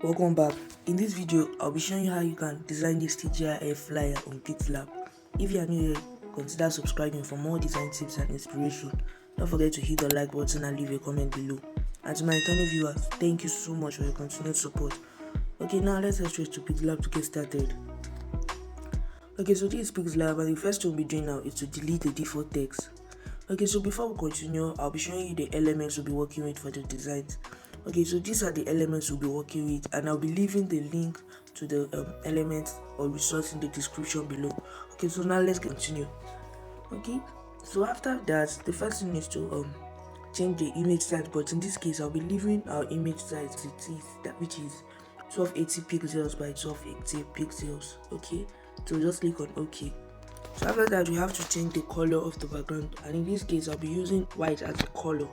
Welcome back. In this video, I'll be showing you how you can design this TGIF flyer on PixelLab. If you are new here, consider subscribing for more design tips and inspiration. Don't forget to hit the like button and leave a comment below. And to my returning viewers, thank you so much for your continued support. Okay, now let's head straight to PixelLab to get started. Okay, so this is PixelLab, and the first thing we'll be doing now is to delete the default text. Okay, so before we continue, I'll be showing you the elements we'll be working with for the designs. Okay, so these are the elements we'll be working with, and I'll be leaving the link to the elements or resource in the description below. Okay, so now let's continue. Okay, so after that, the first thing is to change the image size, but in this case I'll be leaving our image size as it is, which is 1280 pixels by 1280 pixels. Okay, so just click on OK. So after that, we have to change the color of the background, and in this case I'll be using white as a color.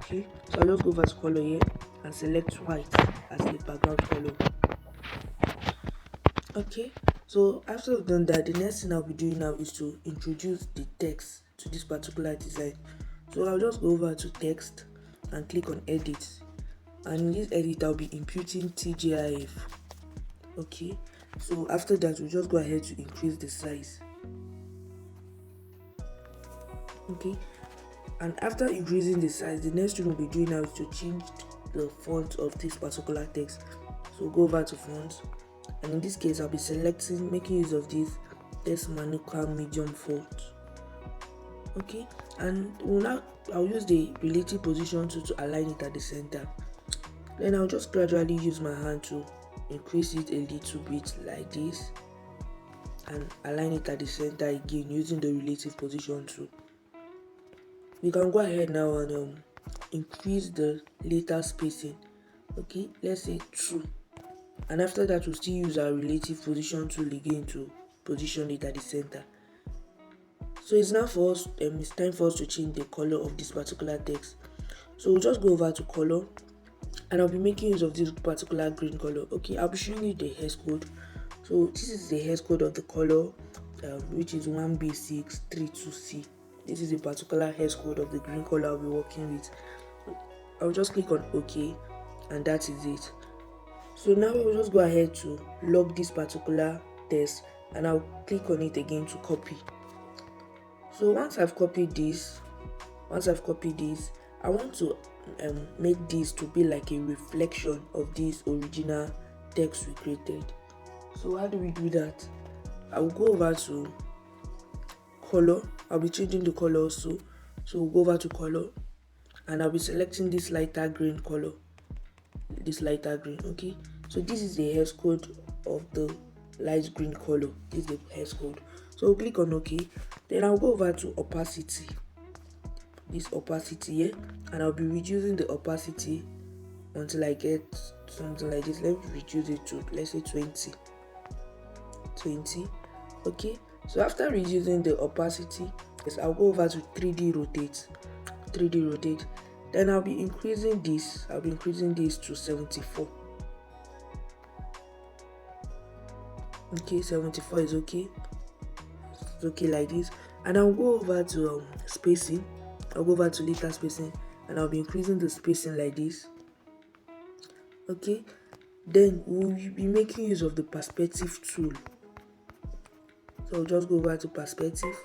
Okay, so I'll just go over to color here and select white as the background color. Okay, so after I've done that, the next thing I'll be doing now is to introduce the text to this particular design. So I'll just go over to text and click on edit, and in this edit I'll be imputing TGIF. Okay, so after that we'll just go ahead to increase the size. Okay, and after increasing the size, the next thing we'll be doing now is to change the font of this particular text. So go over to font, and in this case I'll be making use of this text manuka medium font. Okay, and I'll use the relative position tool to align it at the center. Then I'll just gradually use my hand to increase it a little bit like this and align it at the center again using the relative position tool. We can go ahead now and increase the letter spacing. Okay, let's say 2, and after that we'll still use our relative position tool again to position it at the center. So it's now for us, it's time for us to change the color of this particular text. So we'll just go over to color, and I'll be making use of this particular green color. Okay, I'll be showing you the hex code. So this is the hex code of the color, which is 1B632C. This is a particular hex code of the green color I'll be working with. I'll just click on OK, and that is it. So now we'll just go ahead to log this particular text, and I'll click on it again to copy. So once I've copied this, I want to make this to be like a reflection of this original text we created. So how do we do that? I will go over to color. I'll be changing the color also. So we'll go over to color, and I'll be selecting this lighter green color. Okay, so this is the hex code of the light green color. This is the hex code. So we'll click on OK. Then I'll go over to opacity, this opacity here, and I'll be reducing the opacity until I get something like this. Let me reduce it to, let's say, 20. Okay, so after reducing the opacity, yes, I'll go over to 3D rotate. Then I'll be increasing this to 74. Okay, 74 is okay. It's okay like this. And I'll go over to spacing. I'll go over to letter spacing, and I'll be increasing the spacing like this. Okay, then we'll be making use of the perspective tool. So I'll just go over to perspective.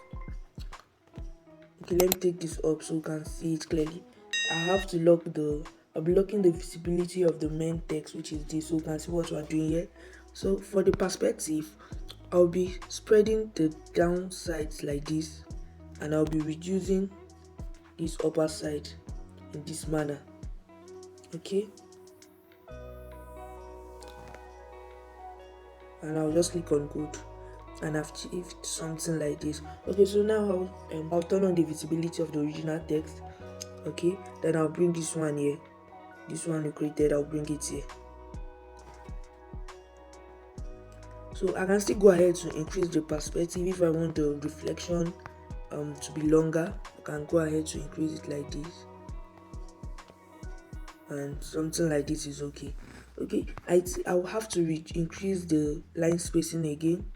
Okay, let me take this up so you can see it clearly. I'll be locking the visibility of the main text, which is this, so you can see what we're doing here. So for the perspective, I'll be spreading the down sides like this, and I'll be reducing this upper side in this manner. Okay, and I'll just click on good, and I've achieved something like this. Okay, so now I'll turn on the visibility of the original text. Okay, then I'll bring this one here, this one we created, I'll bring it here. So I can still go ahead to increase the perspective. If I want the reflection to be longer, I can go ahead to increase it like this, and something like this is okay. Okay, I will have to increase the line spacing again.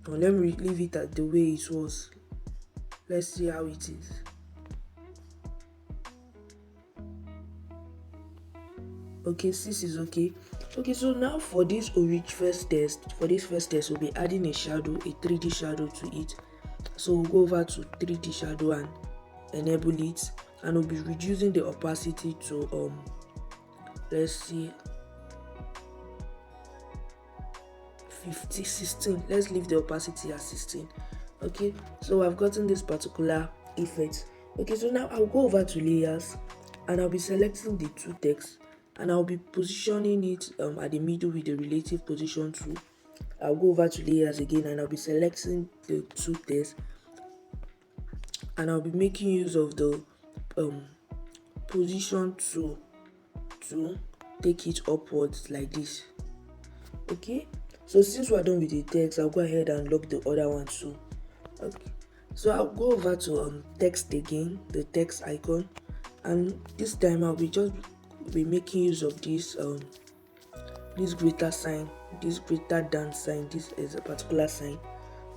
Now let me leave it at the way it was. Let's see how it is. Okay, this is okay. Okay, so now for this first test, we'll be adding a shadow, a 3D shadow to it. So we'll go over to 3D shadow and enable it, and we'll be reducing the opacity to let's see, 16. Let's leave the opacity at 16. Okay, so I've gotten this particular effect. Okay, so now I'll go over to layers and I'll be selecting the two texts, and I'll be positioning it at the middle with the relative position tool. I'll go over to layers again and I'll be selecting the two texts, and I'll be making use of the position tool to take it upwards like this. Okay, so since we're done with the text, I'll go ahead and lock the other one too. Okay, so I'll go over to text again, the text icon, and this time I'll be making use of this this greater sign, this greater than sign. This is a particular sign,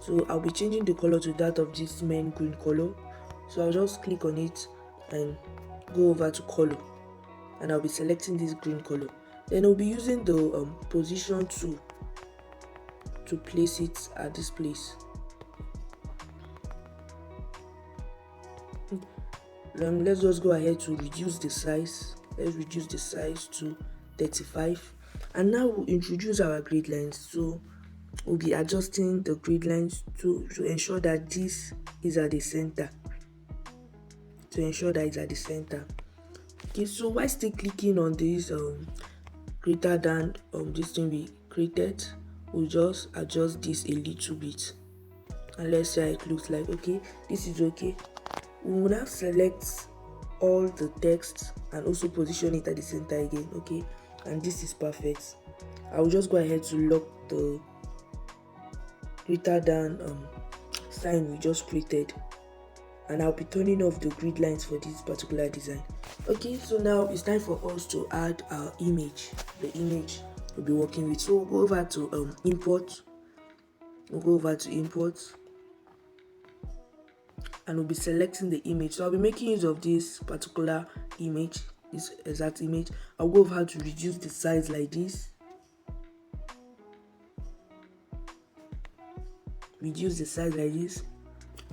so I'll be changing the color to that of this main green color. So I'll just click on it and go over to color, and I'll be selecting this green color. Then I'll be using the position tool to place it at this place. Let's just go ahead to reduce the size. Let's reduce the size to 35, and now we'll introduce our grid lines. So we'll be adjusting the grid lines to ensure that this is at the center. Okay, so while still clicking on this greater than this thing we created, we'll just adjust this a little bit, and let's see how it looks like. Okay, this is okay. We will now select all the text and also position it at the center again. Okay, and this is perfect. I will just go ahead to lock the greater than sign we just created, and I'll be turning off the grid lines for this particular design. Okay, so now it's time for us to add our image, the image we'll be working with. So we'll go over to import. And we'll be selecting the image. So I'll be making use of this particular image, this exact image. I'll go over to reduce the size like this.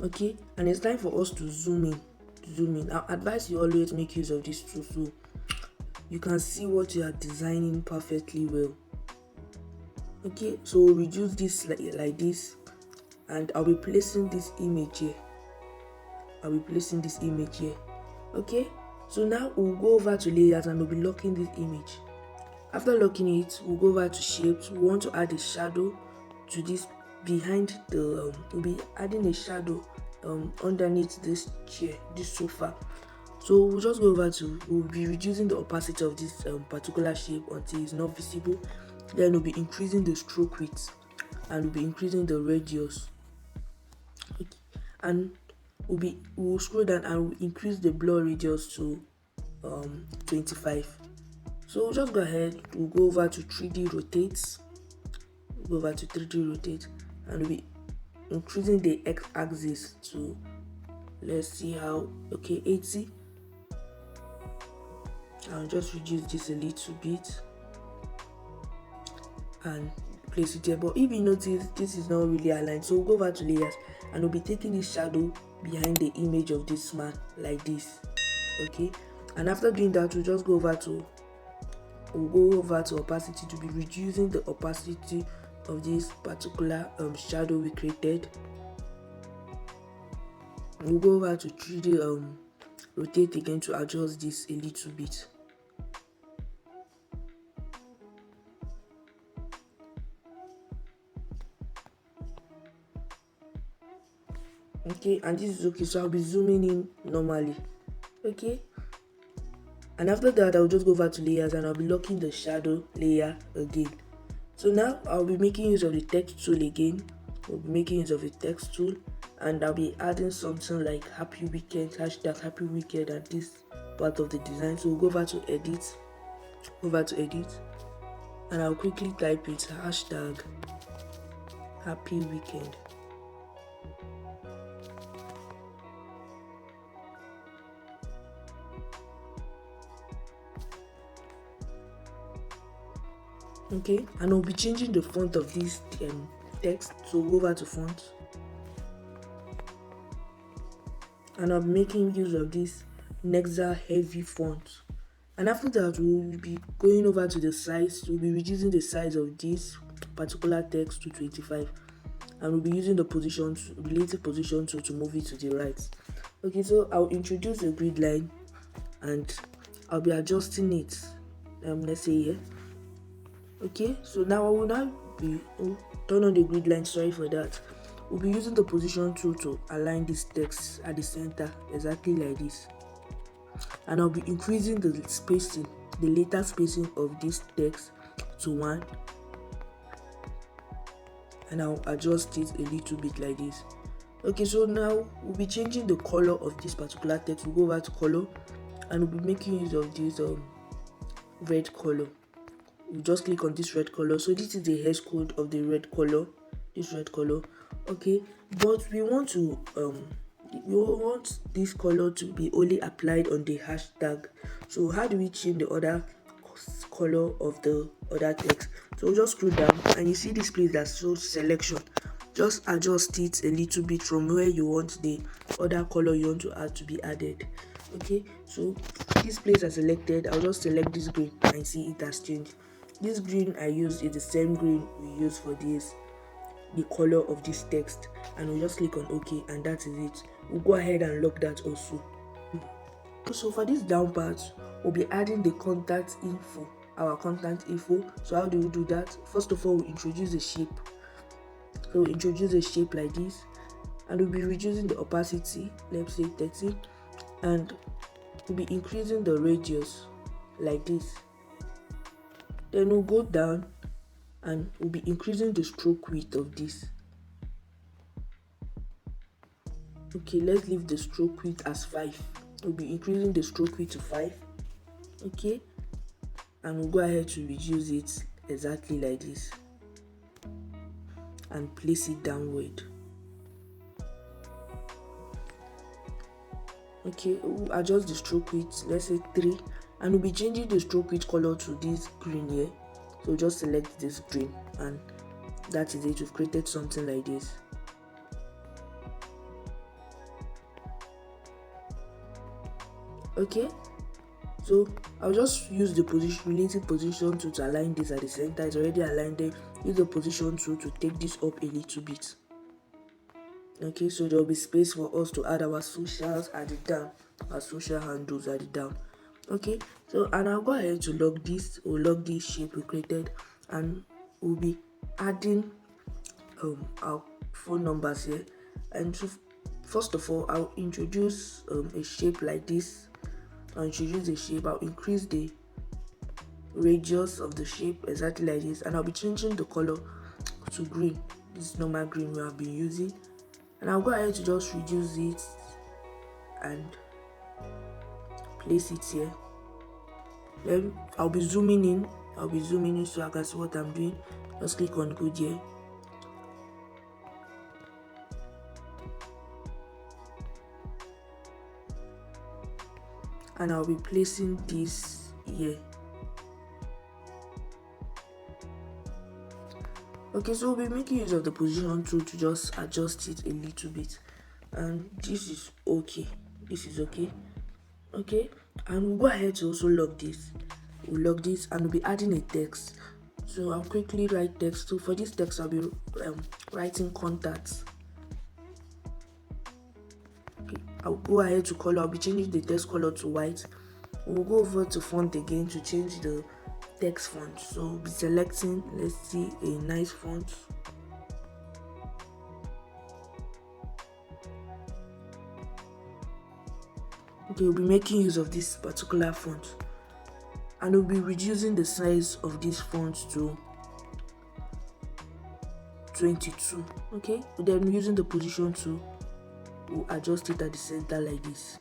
Okay, and it's time for us to zoom in. I advise you always make use of this tool so you can see what you are designing perfectly well. Okay, so we'll reduce this like this, and I'll be placing this image here. Okay, so now we'll go over to layers and we'll be locking this image. After locking it, we'll go over to shapes. We want to add a shadow to this behind the we'll be adding a shadow underneath this chair, this sofa. So we'll just go over to, we'll be reducing the opacity of this particular shape until it's not visible. Then we'll be increasing the stroke width, and we'll be increasing the radius. Okay, and we'll scroll down and we'll increase the blur radius to 25. So we'll just go ahead, we'll go over to 3D rotate. And we'll be increasing the x-axis to, let's see how, okay, 80. I'll just reduce this a little bit and place it here. But if you notice, this is not really aligned, so we'll go over to layers and we'll be taking this shadow behind the image of this man like this. Okay, and after doing that, we'll go over to opacity to be reducing the opacity of this particular shadow we created. We'll go over to 3D rotate again to adjust this a little bit. Okay, and this is okay, so I'll be zooming in normally. Okay, and after that I'll just go over to layers and I'll be locking the shadow layer again. So now I'll be making use of the text tool again. And I'll be adding something like happy weekend, hashtag happy weekend at this part of the design. So we'll go over to edit, and I'll quickly type it, hashtag happy weekend. Okay, and I'll be changing the font of this text. So go over to font, and I'll be making use of this Nexa heavy font. And after that, we'll be going over to the size. We'll be reducing the size of this particular text to 25, and we'll be using the relative position to move it to the right. Okay, so I'll introduce a grid line, and I'll be adjusting it. Let's say here. Okay, so now I will now be turn on the grid line. Sorry for that. We'll be using the position tool to align this text at the center, exactly like this. And I'll be increasing the spacing, the later spacing of this text to 1, and I'll adjust it a little bit like this. Okay, so now we'll be changing the color of this particular text. We'll go over to color, and we'll be making use of this red color. You just click on this red color. So this is the hash code of the red color, this red color. Okay, but we want this color to be only applied on the hashtag. So how do we change the other color of the other text? So we'll just scroll down, and you see this place that shows selection. Just adjust it a little bit from where you want the other color you want to add to be added. Okay, so this place is selected. I'll just select this green, and see it has changed. This green I use is the same green we use for this, the color of this text, and we'll just click on OK, and that is it. We'll go ahead and lock that also. So for this down part, we'll be adding the contact info, our contact info. So how do we do that? First of all, we introduce a shape. So we introduce a shape like this, and we'll be reducing the opacity, let's say 30, and we'll be increasing the radius like this. Then we'll go down, and we'll be increasing the stroke width of this. Okay, let's leave the stroke width as 5. We'll be increasing the stroke width to 5. Okay, and we'll go ahead to reduce it exactly like this, and place it downward. Okay, we'll adjust the stroke width, let's say 3, and we'll be changing the stroke width color to this green here. So just select this green, and that is it. We've created something like this. Okay, so I'll just use the relative position tool to align this at the center. It's already aligned there. Use the position tool to take this up a little bit. Okay, so there will be space for us to add our socials at the down, our social handles at the down. Okay, so and I'll go ahead to log this. We'll log this shape we created, and we'll be adding our phone numbers here. And so first of all, I'll introduce a shape like this. I'll introduce a shape. I'll increase the radius of the shape exactly like this, and I'll be changing the color to green, this normal green we have been using. And I'll go ahead to just reduce it and place it here. Then I'll be zooming in so I can see what I'm doing. Just click on good here. And I'll be placing this here. Okay, so we'll be making use of the position tool to just adjust it a little bit, and this is okay. Okay, and we'll go ahead to also log this. We'll log this, and we'll be adding a text. So I'll quickly write text. So for this text, I'll be writing contacts. Okay, I'll go ahead to color. I'll be changing the text color to white. We'll go over to font again to change the text font. So we'll be selecting, let's see, a nice font. Okay, we'll be making use of this particular font, and we'll be reducing the size of this font to 22. Okay, then using the position tool, we'll adjust it at the center like this.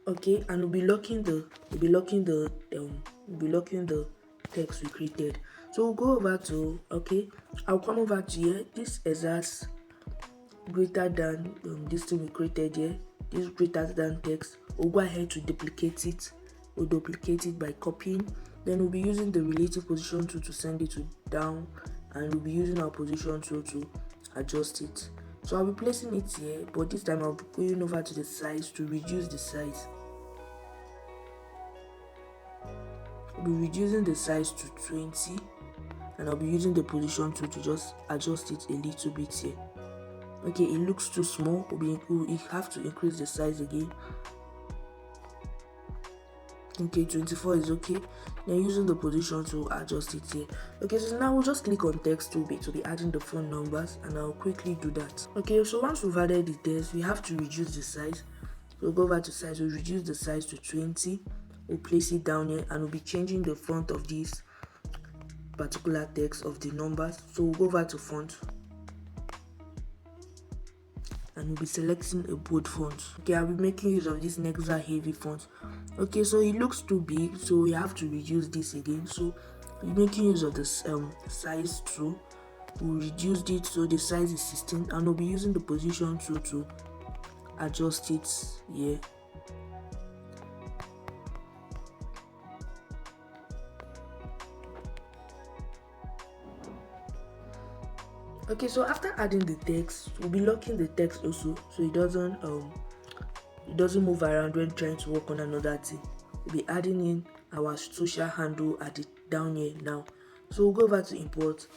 Okay, and we'll be locking the text we created. So we'll go over to, okay, I'll come over to here. This exact greater than this thing we created here, this greater than text. We'll go ahead to duplicate it. We'll duplicate it by copying, Then we'll be using the relative position tool to send it to down, and we'll be using our position tool to adjust it. So I'll be placing it here, but this time I'll be going over to the size to reduce the size. I'll be reducing the size to 20, and I'll be using the position tool to just adjust it a little bit here. Okay, it looks too small. We have to increase the size again. Okay, 24 is okay. Then using the position to adjust it here. Okay, so now we'll just click on text to be adding the font numbers, and I'll quickly do that. Okay, so once we've added the text, we have to reduce the size. We'll go over to size. We'll reduce the size to 20. We'll place it down here, and we'll be changing the font of this particular text of the numbers. So we'll go over to font, and we'll be selecting a bold font. Okay, I'll be making use of this Nexa heavy font. Okay, so it looks too big, so we have to reduce this again. So we're making use of this size tool. We'll reduce it so the size is 16, and we'll be using the position tool to adjust it here. Okay, so after adding the text, we'll be locking the text also, so it doesn't move around when trying to work on another thing. We'll be adding in our social handle at the down here now. So we'll go over to import,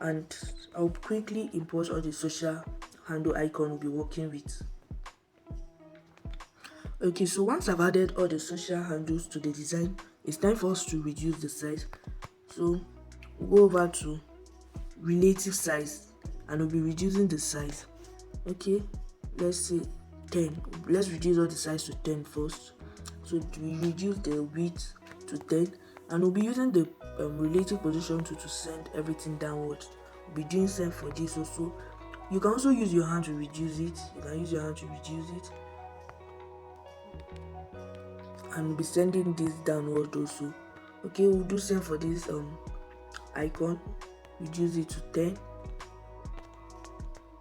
and I'll quickly import all the social handle icon we'll be working with. Okay, so once I've added all the social handles to the design, it's time for us to reduce the size. So we'll go over to relative size, and we'll be reducing the size. Okay, let's say 10. Let's reduce all the size to 10 first. So we reduce the width to 10, and we'll be using the relative position to send everything downwards. We'll be doing same for this also. You can also use your hand to reduce it. And we'll be sending this downward also. Okay, we'll do same for this icon. Reduce it to 10,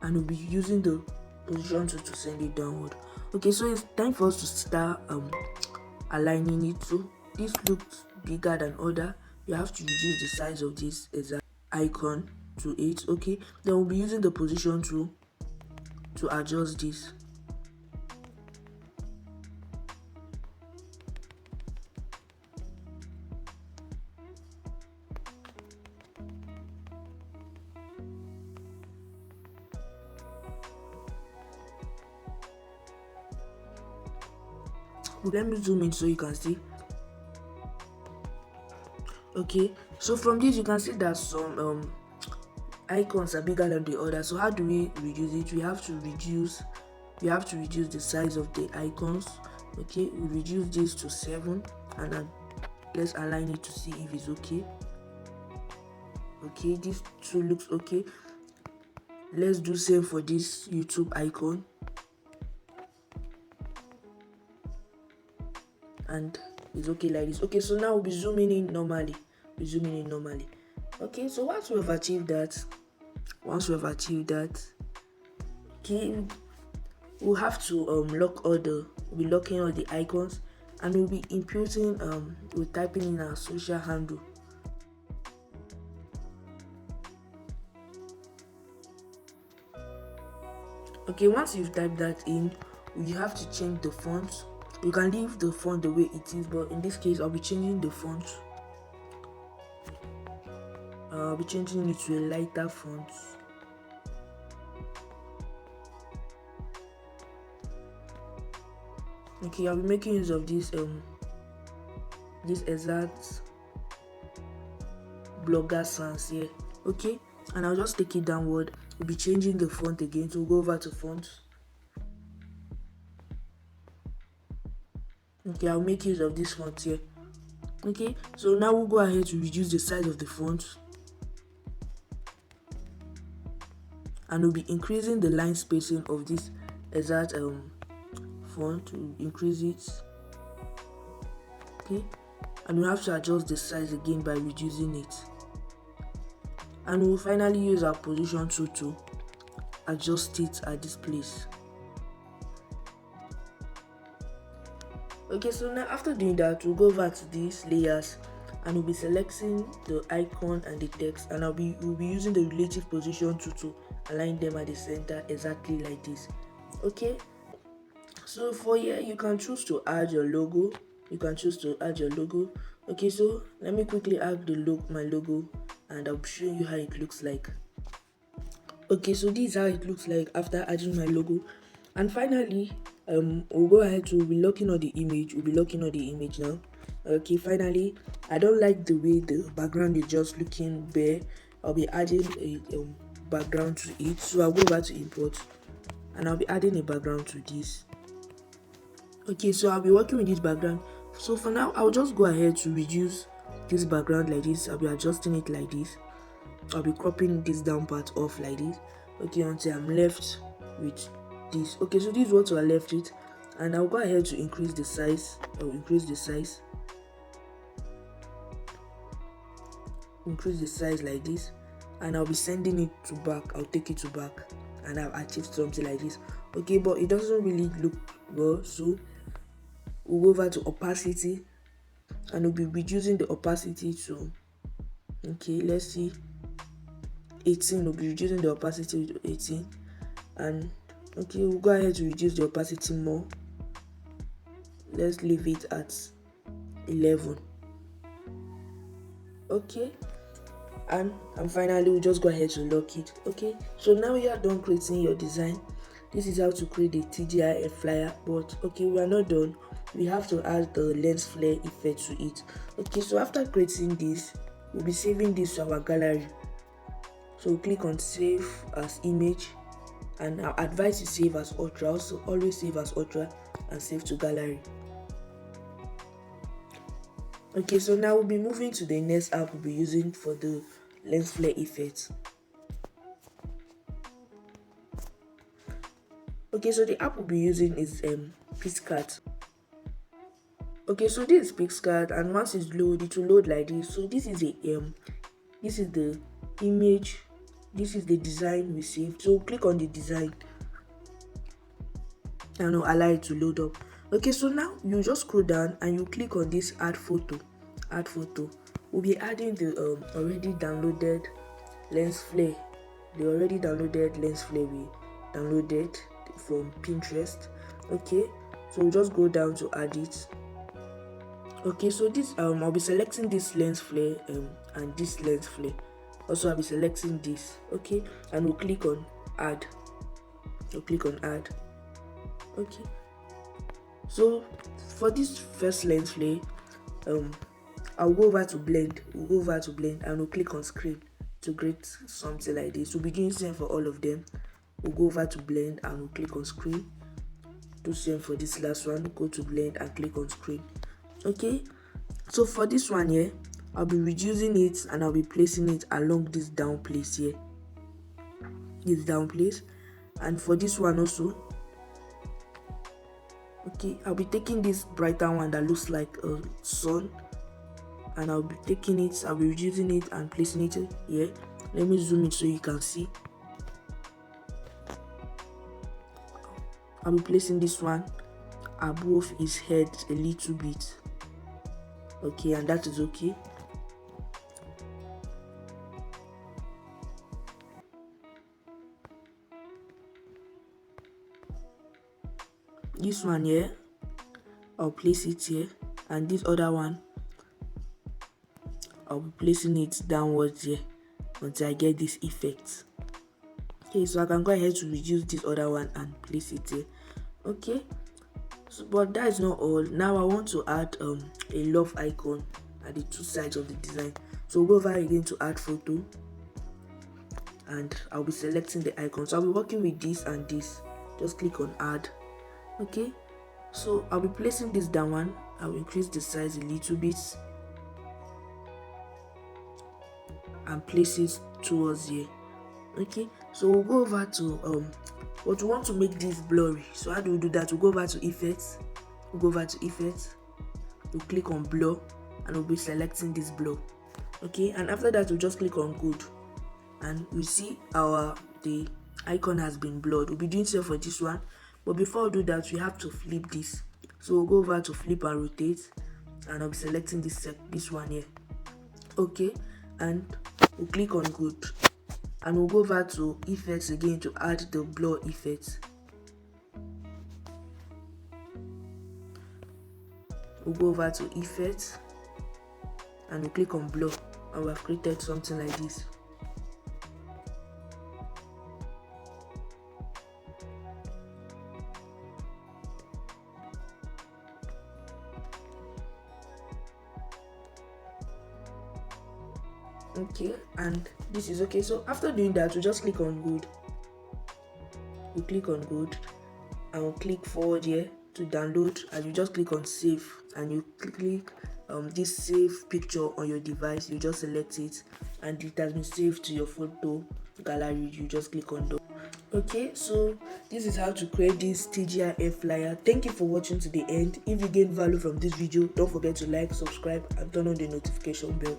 and we'll be using the position to send it downward. Okay, so it's time for us to start aligning it. So this looks bigger than other. You have to reduce the size of this exact icon to 8. Okay, then we'll be using the position tool to adjust this. Let me zoom in so you can see. Okay, so from this you can see that some icons are bigger than the other. So how do we reduce it? We have to reduce the size of the icons. Okay, we reduce this to 7, and then let's align it to see if it's okay. Okay, this too looks okay. Let's do same for this YouTube icon, and it's okay like this. Okay, so now we'll be zooming in normally. Okay, so once we've achieved that, okay, we'll have to we'll be locking all the icons, and we'll be inputting we're typing in our social handle. Okay, once you've typed that in, you have to change the font. You can leave the font the way it is, but in this case I'll be changing the font. I'll be changing it to a lighter font. Okay, I'll be making use of this exact blogger sans here. Okay, and I'll just take it downward. We'll be changing the font again, so we'll go over to font. Okay, I'll make use of this font here. Okay, so now we'll go ahead to reduce the size of the font, and we'll be increasing the line spacing of this exact font to increase it. Okay, and we have to adjust the size again by reducing it, and we'll finally use our position tool to adjust it at this place. Okay, so now after doing that, we'll go over to these layers, and we'll be selecting the icon and the text, and we'll be using the relative position to align them at the center exactly like this. Okay, so for here you can choose to add your logo. Okay, so let me quickly add my logo, and I'll show you how it looks like. Okay, so this is how it looks like after adding my logo. And finally, we'll go ahead to be locking on the image now. Okay, finally, I don't like the way the background is just looking bare. I'll be adding a background to it, so I'll go back to import, and I'll be adding a background to this. Okay, so I'll be working with this background. So for now, I'll just go ahead to reduce this background like this. I'll be adjusting it like this. I'll be cropping this down part off like this. Okay, until I'm left with this. Okay, so this is what we're left with, and I'll go ahead to increase the size. Increase the size like this, and I'll be sending it to back. I'll take it to back, and I've achieved something like this. Okay, but it doesn't really look well, so we'll go over to opacity, and we'll be reducing the opacity to, okay, let's see, 18. We'll be reducing the opacity to 18, and okay, we'll go ahead to reduce the opacity more. Let's leave it at 11. Okay, and finally we'll just go ahead to lock it. Okay, so now you are done creating your design. This is how to create a TGIF flyer, but okay, we are not done. We have to add the lens flare effect to it. Okay, so after creating this, we'll be saving this to our gallery. So click on save as image, and I advise you save as ultra. Also always save as ultra and save to gallery. Okay, so now we'll be moving to the next app we'll be using for the lens flare effect. Okay, so the app we'll be using is PicsArt. Okay, so this is PicsArt, and once it's loaded, it will load like this. So this is the image, this is the design we saved. So click on the design and I'll allow it to load up. Okay, so now you just scroll down and you click on this add photo. We'll be adding the already downloaded lens flare. The already downloaded lens flare we downloaded from Pinterest. Okay, so we'll just go down to add it. Okay, so this I'll be selecting this lens flare and this lens flare. Also I'll be selecting this. Okay, and we'll click on add. Okay, so for this first lens flare, I'll go over to blend. And we'll click on screen to create something like this. We'll be doing same for all of them. We'll go over to blend and we'll click on screen. Do same for this last one. Go to blend and click on screen. Okay, so for this one here, I'll be reducing it and I'll be placing it along this down place here. And for this one also, okay, I'll be taking this brighter one that looks like a sun, and I'll be reducing it and placing it here. Let me zoom it so you can see. I'll be placing this one above his head a little bit. Okay, and that is okay. This one here, I'll place it here, and this other one, I'll be placing it downwards here until I get this effect. Okay, so I can go ahead to reduce this other one and place it here. Okay, so but that is not all. Now I want to add a love icon at the two sides of the design. So we'll go over again to add photo, and I'll be selecting the icon. So I'll be working with this and this. Just click on add. Okay, so I'll be placing this down one. I'll increase the size a little bit and place it towards here. Okay, so we'll go over to but we want to make this blurry. So how do we do that? We'll go over to effects. We'll click on blur, and we'll be selecting this blur. Okay, and after that we'll just click on good, and we see the icon has been blurred. We'll be doing so for this one, but before we do that we have to flip this. So we'll go over to flip and rotate, and I'll be selecting this one here. Okay, and we'll click on good, and we'll go over to effects again to add the blur effect. We'll go over to effects and we'll click on blur, and we have created something like this. Okay, and this is okay. So after doing that, we'll just click on good. We'll click on good and we'll click forward here to download, and you just click on save, and you click this save picture on your device. You just select it and it has been saved to your photo gallery. You just click on done. Okay, so this is how to create this TGIF flyer. Thank you for watching to the end. If you gain value from this video, don't forget to like, subscribe and turn on the notification bell.